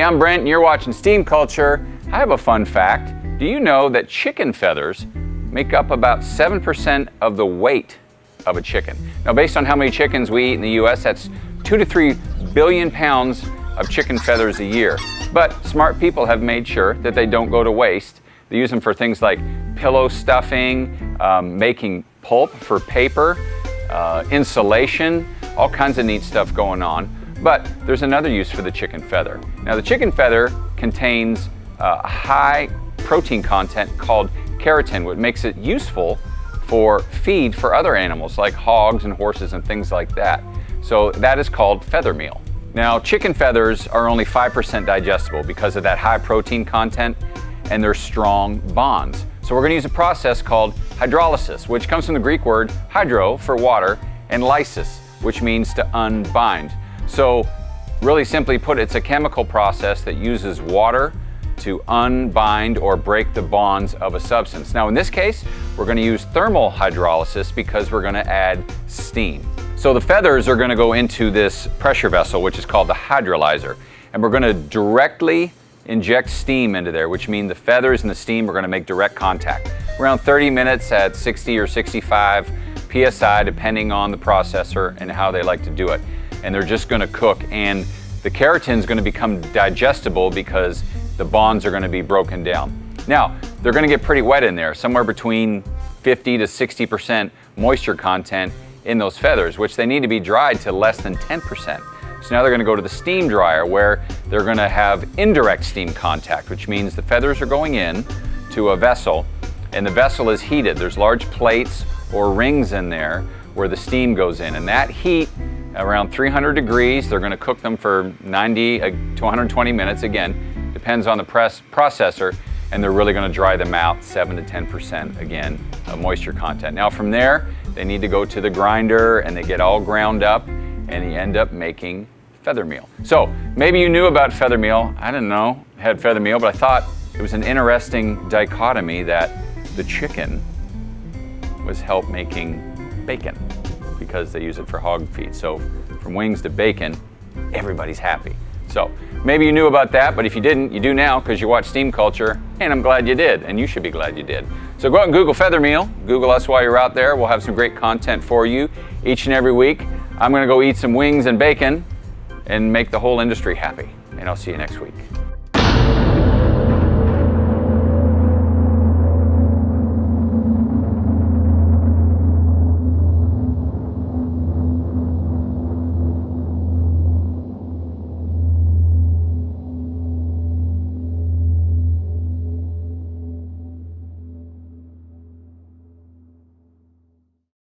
I'm Brent and you're watching Steam Culture. I have a fun fact. Do you know that chicken feathers make up about 7% of the weight of a chicken? Now, based on how many chickens we eat in the US, that's 2 to 3 billion pounds of chicken feathers a year. But smart people have made sure that they don't go to waste. They use them for things like pillow stuffing, making pulp for paper, insulation, all kinds of neat stuff going on. But there's another use for the chicken feather. Now, the chicken feather contains a high protein content called keratin, which makes it useful for feed for other animals like hogs and horses and things like that. So that is called feather meal. Now, chicken feathers are only 5% digestible because of that high protein content and their strong bonds. So we're going to use a process called hydrolysis, which comes from the Greek word hydro for water and lysis, which means to unbind. So really simply put, it's a chemical process that uses water to unbind or break the bonds of a substance. Now in this case, we're going to use thermal hydrolysis because we're going to add steam. So the feathers are going to go into this pressure vessel, which is called the hydrolyzer. And we're going to directly inject steam into there, which means the feathers and the steam are going to make direct contact. Around 30 minutes at 60 or 65 PSI, depending on the processor and how they like to do it. And they're just going to cook, and the keratin is going to become digestible because the bonds are going to be broken down. Now, they're going to get pretty wet in there, somewhere between 50 to 60% moisture content in those feathers, which they need to be dried to less than 10%. So now they're going to go to the steam dryer, where they're going to have indirect steam contact, which means the feathers are going in to a vessel, and the vessel is heated. There's large plates or rings in there where the steam goes in, and that heat, around 300 degrees, they're going to cook them for 90 to 120 minutes. Again, depends on the processor, and they're really going to dry them out 7 to 10% again of moisture content. Now from there, they need to go to the grinder and they get all ground up, and you end up making feather meal. So maybe you knew about feather meal. I didn't know it had feather meal, but I thought it was an interesting dichotomy that the chicken was help making bacon, because they use it for hog feed. So from wings to bacon, everybody's happy. So maybe you knew about that, but if you didn't, you do now because you watch Steam Culture, and I'm glad you did, and you should be glad you did. So go out and Google feather meal. Google us while you're out there. We'll have some great content for you each and every week. I'm going to go eat some wings and bacon and make the whole industry happy, and I'll see you next week.